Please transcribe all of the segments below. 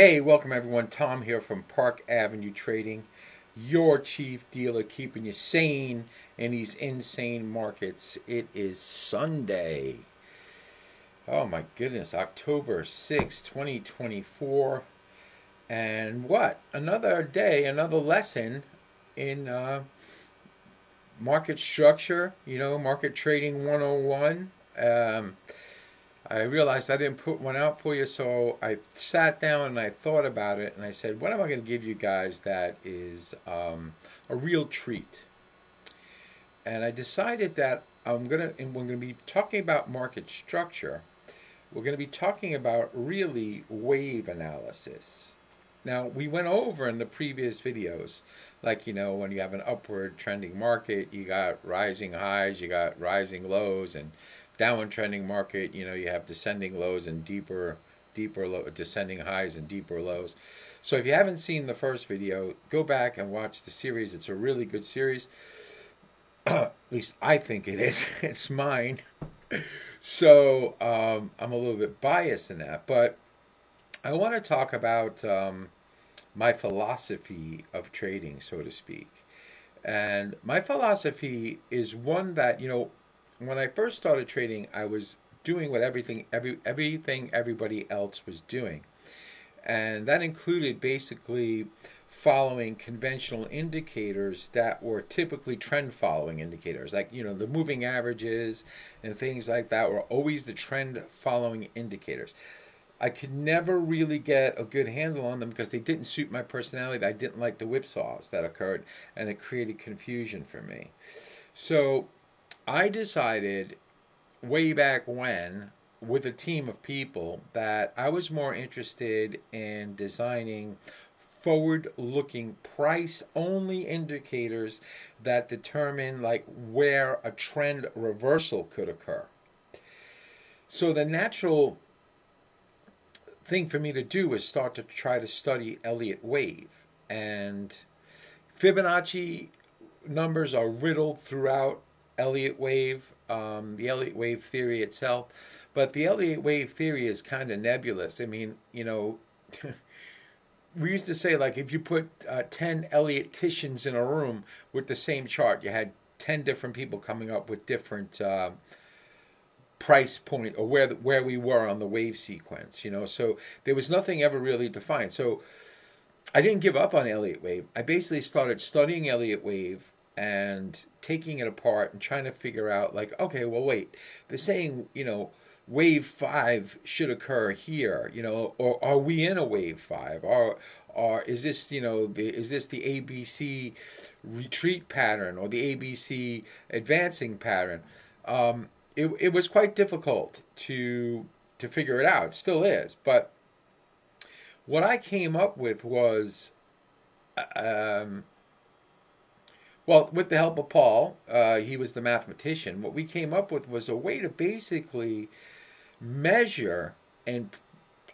Hey, welcome everyone. Tom here from Park Avenue Trading, your chief dealer, keeping you sane in these insane markets. It is Sunday. Oh my goodness, October 6th, 2024. And what? Another day, another lesson in market structure, market trading 101. I realized I didn't put one out for you, so I sat down and I thought about it, and I said, what am I going to give you guys that is a real treat? And I decided that we're going to be talking about market structure. We're going to be talking about really wave analysis. Now, we went over in the previous videos, like, when you have an upward trending market, you got rising highs, you got rising lows, and downward trending market, you have descending lows and deeper descending highs and deeper lows. So if you haven't seen the first video, go back and watch the series. It's a really good series. At least I think it is. It's mine. So I'm a little bit biased in that, but I want to talk about my philosophy of trading, so to speak. And my philosophy is one that, when I first started trading, I was doing what everything everybody else was doing. And that included basically following conventional indicators that were typically trend following indicators. Like, the moving averages and things like that were always the trend following indicators. I could never really get a good handle on them because they didn't suit my personality. I didn't like the whipsaws that occurred, and it created confusion for me. So I decided way back when, with a team of people, that I was more interested in designing forward-looking price-only indicators that determine where a trend reversal could occur. So the natural thing for me to do was start to try to study Elliott wave, and Fibonacci numbers are riddled throughout Elliott wave, the Elliott wave theory itself. But the Elliott wave theory is kind of nebulous. I mean, we used to say, if you put 10 Elliotticians in a room with the same chart, you had 10 different people coming up with different price point, or where we were on the wave sequence, so there was nothing ever really defined. So I didn't give up on Elliott wave. I basically started studying Elliott wave and taking it apart and trying to figure out, okay, well, wait, they're saying, wave 5 should occur here, or are we in a wave 5? Or is this, is this the ABC retreat pattern or the ABC advancing pattern? It was quite difficult to figure it out. It still is. But what I came up with was, with the help of Paul, he was the mathematician, what we came up with was a way to basically measure and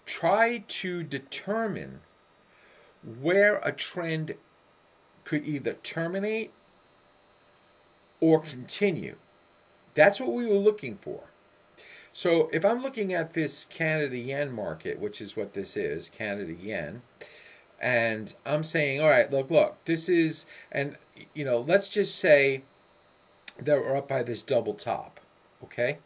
try to determine where a trend could either terminate or continue. That's what we were looking for. So if I'm looking at this Canada yen market, which is what this is, Canada yen, and I'm saying, all right, look, this is, and, let's just say that we're up by this double top, okay?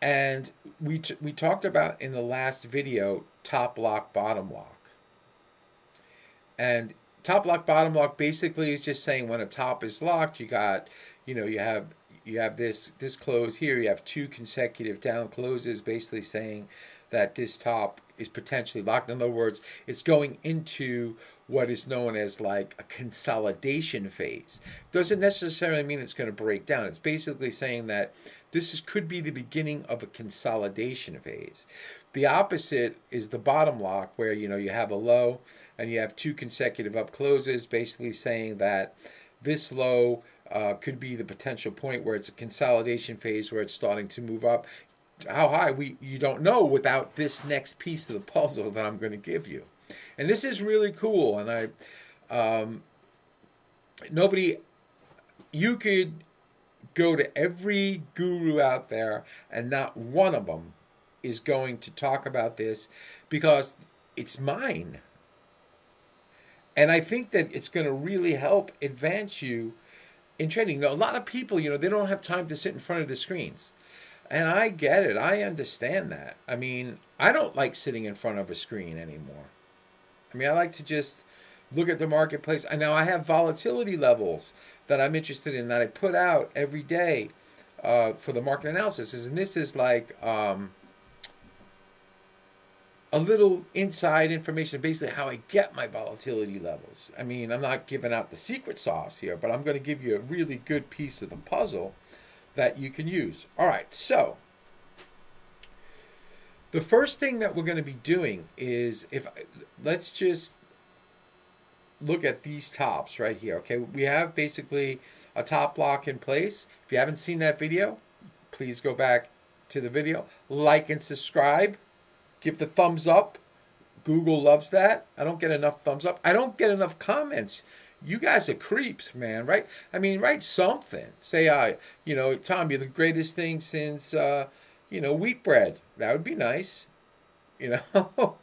And we talked about in the last video, top lock, bottom lock. And top lock, bottom lock basically is just saying when a top is locked, you got, you have this close here, you have two consecutive down closes, basically saying that this top is potentially locked. In other words, it's going into what is known as a consolidation phase. Doesn't necessarily mean it's going to break down. It's basically saying that could be the beginning of a consolidation phase. The opposite is the bottom lock, where you have a low and you have two consecutive up closes, basically saying that this low could be the potential point where it's a consolidation phase, where it's starting to move up. How high, you don't know without this next piece of the puzzle that I'm going to give you. And this is really cool. And you could go to every guru out there, and not one of them is going to talk about this, because it's mine. And I think that it's going to really help advance you in trading. Now, a lot of people, you know, they don't have time to sit in front of the screens. And I get it. I understand that. I mean, I don't like sitting in front of a screen anymore. I mean, I like to just look at the marketplace. And now I have volatility levels that I'm interested in that I put out every day for the market analysis. And this is like a little inside information, basically how I get my volatility levels. I mean, I'm not giving out the secret sauce here, but I'm going to give you a really good piece of the puzzle that you can use. All right, so the first thing that we're going to be doing is, let's just look at these tops right here. Okay, we have basically a top block in place. If you haven't seen that video, please go back to the video, like and subscribe. Give the thumbs up. Google loves that. I don't get enough thumbs up. I don't get enough comments. You guys are creeps, man, right? I mean, write something. Say, you know, Tom, you're the greatest thing since, you know, wheat bread. That would be nice, you know?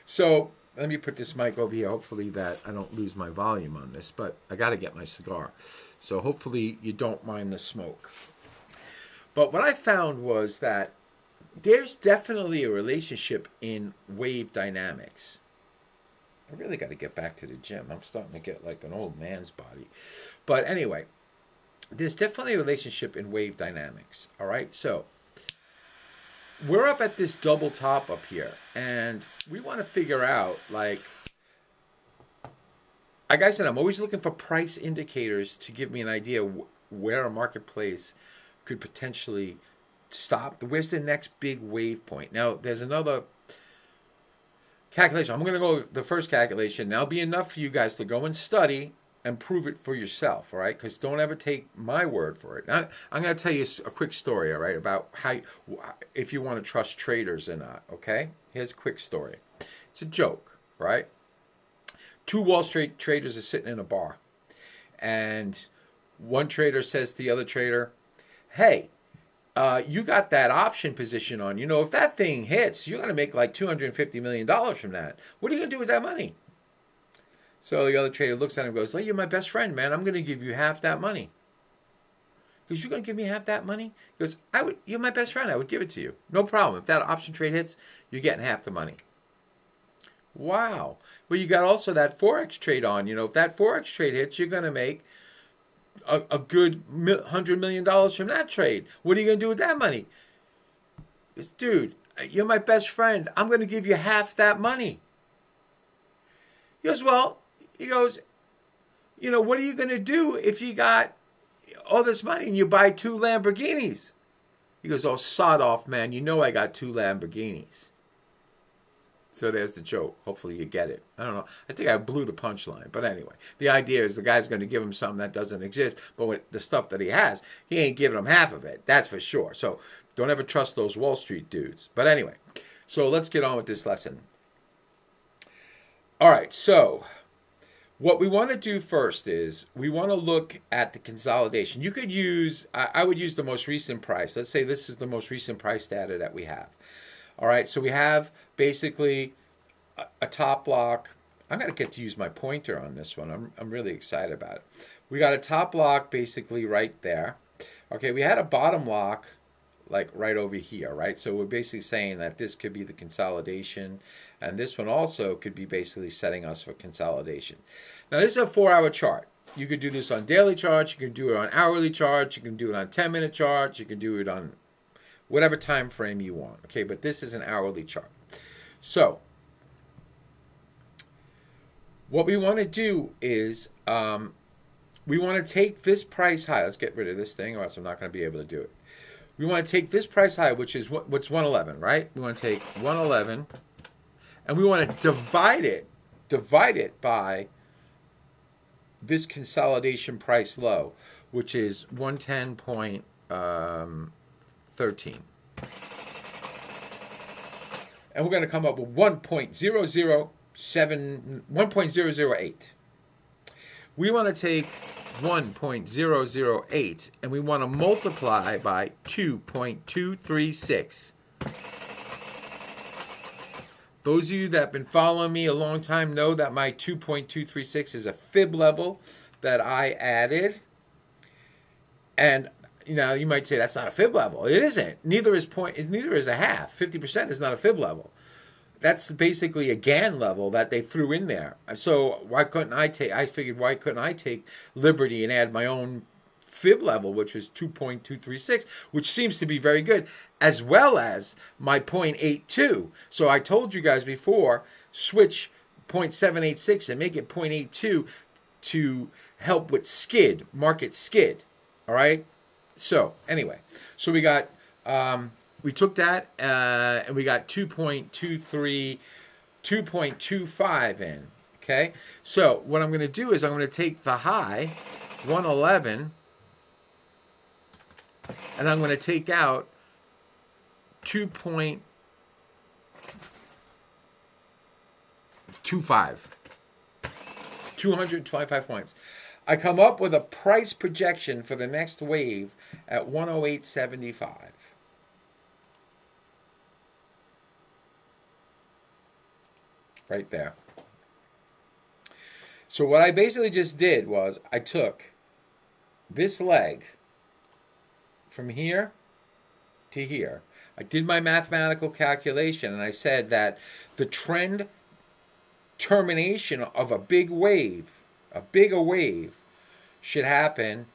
So let me put this mic over here. Hopefully that I don't lose my volume on this, but I got to get my cigar. So hopefully you don't mind the smoke. But what I found was that there's definitely a relationship in wave dynamics. I really got to get back to the gym. I'm starting to get like an old man's body. But anyway, there's definitely a relationship in wave dynamics. All right, so we're up at this double top up here, and we want to figure out, like I said, I'm always looking for price indicators to give me an idea where a marketplace could potentially stop. Where's the next big wave point? Now, there's another calculation. I'm going to go with the first calculation. Now, be enough for you guys to go and study and prove it for yourself, all right? Because don't ever take my word for it. Now, I'm going to tell you a quick story, all right, about how, if you want to trust traders or not, okay? Here's a quick story. It's a joke, right? Two Wall Street traders are sitting in a bar, and one trader says to the other trader, hey, you got that option position on. You know, if that thing hits, you're going to make like $250 million from that. What are you going to do with that money? So the other trader looks at him and goes, well, you're my best friend, man. I'm going to give you half that money. He goes, you're going to give me half that money? He goes, you're my best friend. I would give it to you. No problem. If that option trade hits, you're getting half the money. Wow. Well, you got also that Forex trade on. You know, if that Forex trade hits, you're going to make a good $100 million from that trade. What are you going to do with that money? This dude, you're my best friend. I'm going to give you half that money. He goes, you know, what are you going to do if you got all this money and you buy 2 Lamborghinis? He goes, oh, sod off, man. You know I got 2 Lamborghinis. So there's the joke. Hopefully you get it. I don't know. I think I blew the punchline. But anyway, the idea is the guy's going to give him something that doesn't exist. But with the stuff that he has, he ain't giving him half of it. That's for sure. So don't ever trust those Wall Street dudes. But anyway, so let's get on with this lesson. All right. So what we want to do first is we want to look at the consolidation. You could use, I would use the most recent price. Let's say this is the most recent price data that we have. All right, so we have basically a top block. I'm going to get to use my pointer on this one. I'm really excited about it. We got a top block basically right there. Okay, we had a bottom lock like right over here, right? So we're basically saying that this could be the consolidation, and this one also could be basically setting us for consolidation. Now, this is a 4-hour chart. You could do this on daily charts. You can do it on hourly charts. You can do it on 10-minute charts. You can do it on whatever time frame you want, okay? But this is an hourly chart. So what we want to do is we want to take this price high. Let's get rid of this thing, or else I'm not going to be able to do it. We want to take this price high, which is what's 111, right? We want to take 111, and we want to divide it by this consolidation price low, which is 110.13. And we're going to come up with 1.008. We want to take 1.008 and we want to multiply by 2.236. Those of you that have been following me a long time know that my 2.236 is a fib level that I added. And you might say that's not a fib level. It isn't. Neither is a half. 50% is not a fib level. That's basically a GAN level that they threw in there. So why couldn't I take liberty and add my own fib level, which was 2.236, which seems to be very good, as well as my 0.82. So I told you guys before, switch 0.786 and make it 0.82 to help with market skid. All right. So anyway, so we got we took that and we got 2.25 in. Okay. So what I'm going to do is I'm going to take the high 111 and I'm going to take out 2.25. 225 points. I come up with a price projection for the next wave at 108.75. Right there. So what I basically just did was I took this leg from here to here. I did my mathematical calculation and I said that the trend termination of a bigger wave, should happen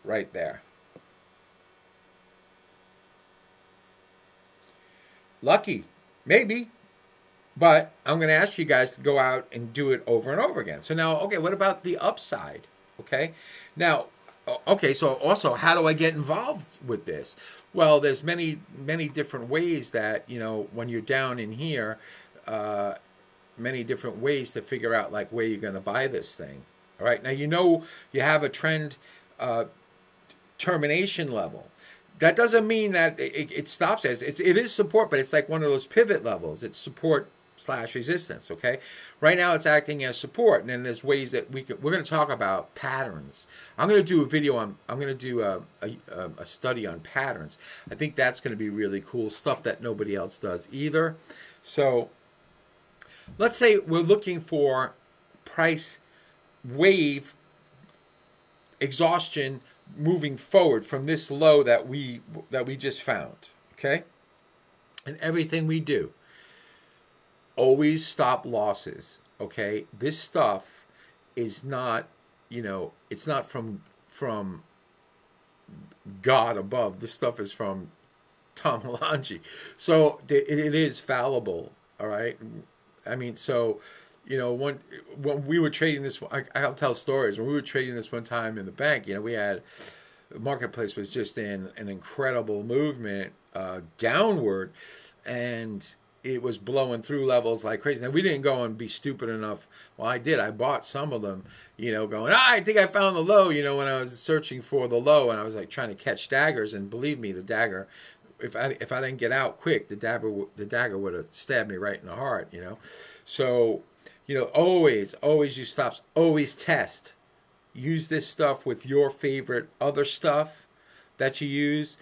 right there. Lucky, maybe, but I'm going to ask you guys to go out and do it over and over again. So now, okay, what about the upside? Okay, now, okay, so also, how do I get involved with this? Well, there's many different ways that, when you're down in here, many different ways to figure out like where you're going to buy this thing. All right, now you have a trend termination level. That doesn't mean that it stops as it is support, but it's like one of those pivot levels. It's support / resistance. Okay, right now it's acting as support, and then there's ways that we're going to talk about patterns. I'm going to do a video on. I'm going to do a study on patterns. I think that's going to be really cool stuff that nobody else does either. So let's say we're looking for price wave exhaustion moving forward from this low that we just found, okay? And everything we do, always stop losses, okay? This stuff is not, it's not from God above. This stuff is from Tom Alongi. So it is fallible, all right? I mean, so, when we were trading this, I'll tell stories. When we were trading this one time in the bank, we had, the marketplace was just in an incredible movement downward, and it was blowing through levels like crazy. Now, we didn't go and be stupid enough. Well, I did. I bought some of them, going, I think I found the low, when I was searching for the low, and I was like trying to catch daggers, and believe me, the dagger, if I didn't get out quick, the dagger would have stabbed me right in the heart, So, always use stops. Always test. Use this stuff with your favorite other stuff that you use,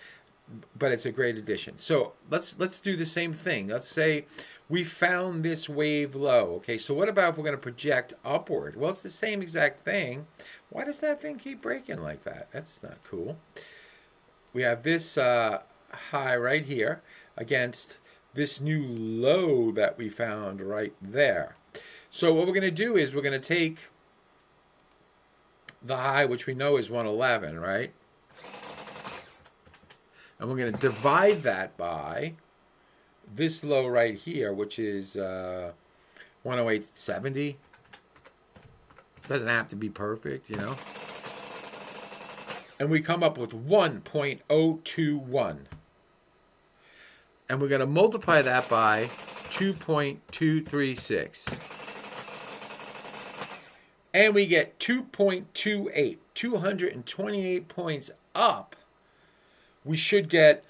but it's a great addition. So let's do the same thing. Let's say we found this wave low. Okay, so what about if we're going to project upward? Well, it's the same exact thing. Why does that thing keep breaking like that? That's not cool. We have this high right here against this new low that we found right there. So what we're going to do is we're going to take the high, which we know is 111, right? And we're going to divide that by this low right here, which is 108.70. Doesn't have to be perfect, And we come up with 1.021. And we're going to multiply that by 2.236. And we get 2.28, 228 points up. We should get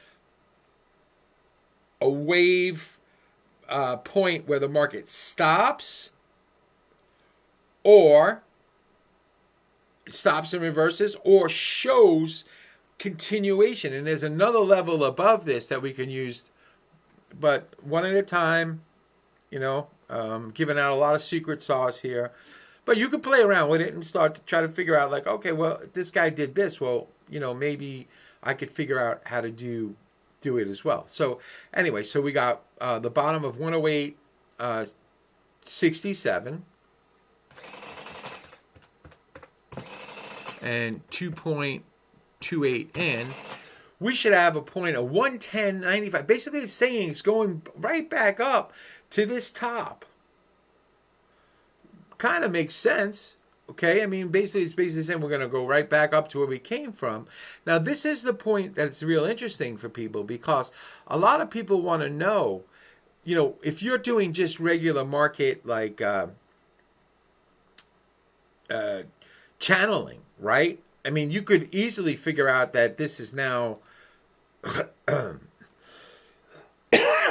a wave point where the market stops, or it stops and reverses, or shows continuation. And there's another level above this that we can use, but one at a time, Giving out a lot of secret sauce here. But you could play around with it and start to try to figure out, like, okay, well, this guy did this. Well, maybe I could figure out how to do it as well. So anyway, so we got the bottom of 108.67 and 2.28 in. We should have a point of 110.95. Basically, it's saying it's going right back up to this top. Kind of makes sense. Okay, I mean, basically, it's basically saying we're going to go right back up to where we came from. Now, this is the point that's real interesting for people, because a lot of people want to know, if you're doing just regular market, like channeling, right? I mean, you could easily figure out that this is now,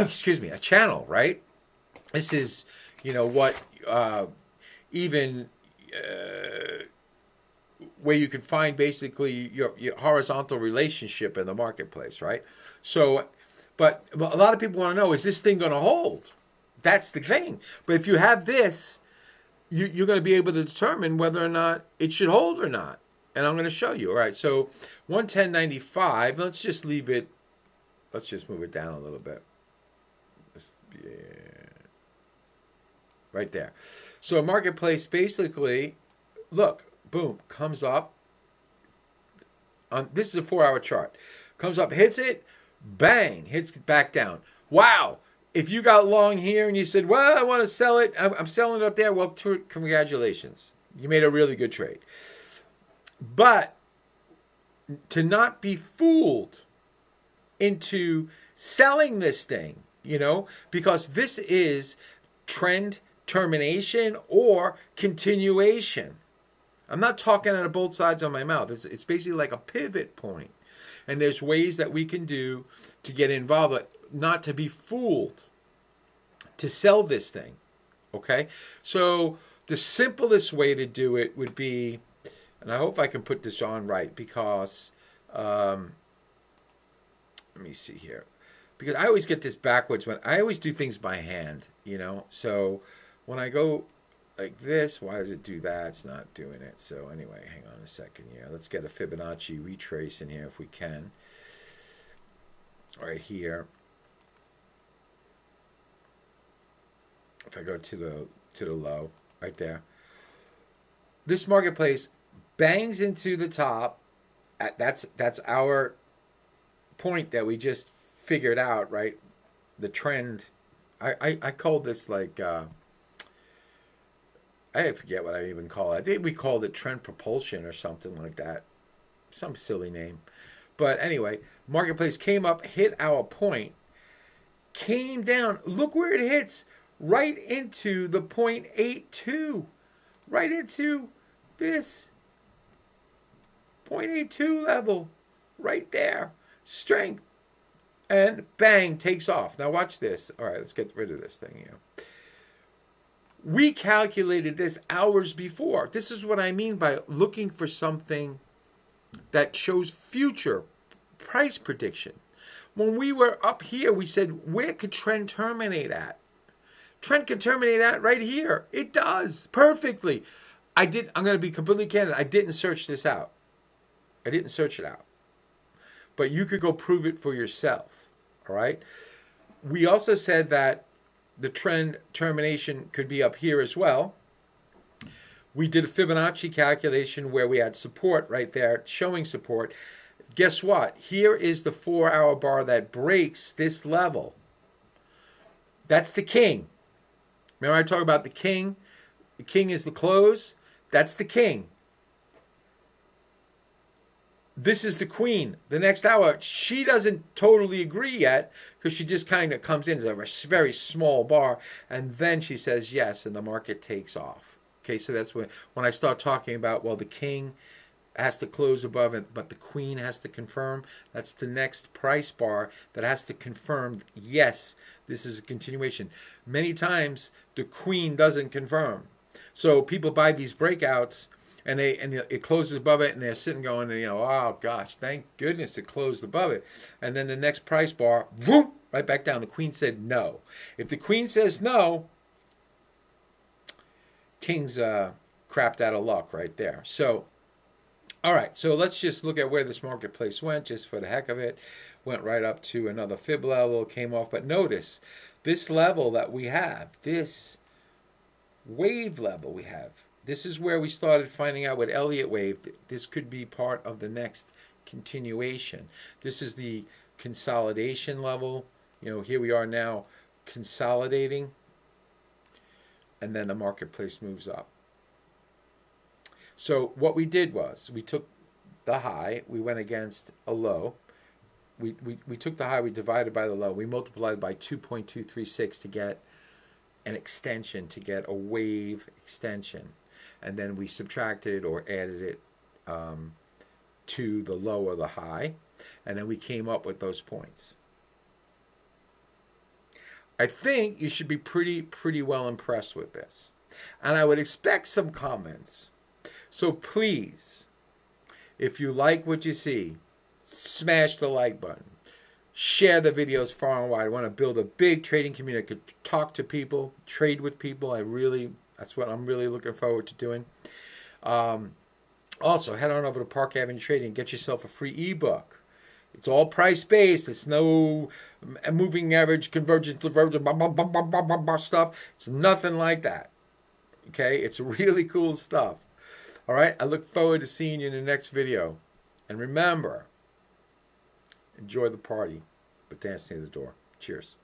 excuse me, a channel, right? This is, what even where you can find basically your horizontal relationship in the marketplace, right? So, but a lot of people want to know, is this thing going to hold? That's the thing. But if you have this, you're going to be able to determine whether or not it should hold or not. And I'm going to show you. All right, so 110.95. Let's just leave it. Let's just move it down a little bit. Yeah. Right there. So marketplace basically, look, boom, comes up. This is a 4-hour chart. Comes up, hits it, bang, hits it back down. Wow. If you got long here and you said, well, I want to sell it, I'm selling it up there, well, congratulations. You made a really good trade. But to not be fooled into selling this thing, because this is trend termination or continuation. I'm not talking out of both sides of my mouth. It's basically like a pivot point. And there's ways that we can do to get involved, but not to be fooled to sell this thing. Okay? So the simplest way to do it would be, and I hope I can put this on right, because let me see here. Because I always get this backwards when I always do things by hand, So when I go like this, why does it do that? It's not doing it. So anyway, hang on a second here. Let's get a Fibonacci retrace in here if we can. Right here. If I go to the low, right there. This marketplace bangs into the top. That's our point that we just figured out, right? The trend. I called this like I forget what I even call it. I think we called it trend propulsion or something like that. Some silly name. But anyway, marketplace came up, hit our point, came down. Look where it hits. Right into the 0.82. Right into this 0.82 level. Right there. Strength. And bang, takes off. Now watch this. All right, let's get rid of this thing here. We calculated this hours before. This is what I mean by looking for something that shows future price prediction. When we were up here, we said, where could trend terminate at? Trend can terminate at right here. It does perfectly. I'm going to be completely candid. I didn't search this out. I didn't search it out. But you could go prove it for yourself. All right. We also said that the trend termination could be up here as well. We did a Fibonacci calculation where we had support right there, showing support. Guess what? Here is the 4-hour bar that breaks this level. That's the king. Remember I talked about the king? The king is the close. That's the king. This is the queen. The next hour, she doesn't totally agree yet because she just kind of comes in as a very small bar. And then she says yes, and the market takes off. Okay, so that's when I start talking about, well, the king has to close above it, but the queen has to confirm. That's the next price bar that has to confirm, yes, this is a continuation. Many times, the queen doesn't confirm. So people buy these breakouts and it closes above it, and they're sitting going, oh gosh, thank goodness it closed above it. And then the next price bar, boom, right back down. The queen said no. If the queen says no, king's crapped out of luck right there. So, all right, so let's just look at where this marketplace went, just for the heck of it. Went right up to another fib level, came off. But notice, this level that we have, this wave level we have, this is where we started finding out with Elliott wave. This could be part of the next continuation. This is the consolidation level. Here we are now consolidating. And then the marketplace moves up. So what we did was we took the high, we went against a low. We took the high, we divided by the low. We multiplied by 2.236 to get an extension, to get a wave extension. And then we subtracted or added it to the low or the high. And then we came up with those points. I think you should be pretty well impressed with this. And I would expect some comments. So please, if you like what you see, smash the like button. Share the videos far and wide. I want to build a big trading community. I could talk to people, trade with people. That's what I'm really looking forward to doing. Also, head on over to Park Avenue Trading and get yourself a free ebook. It's all price-based. It's no moving average, convergence, divergence, stuff. It's nothing like that. Okay? It's really cool stuff. All right? I look forward to seeing you in the next video. And remember, enjoy the party, but dance near the door. Cheers.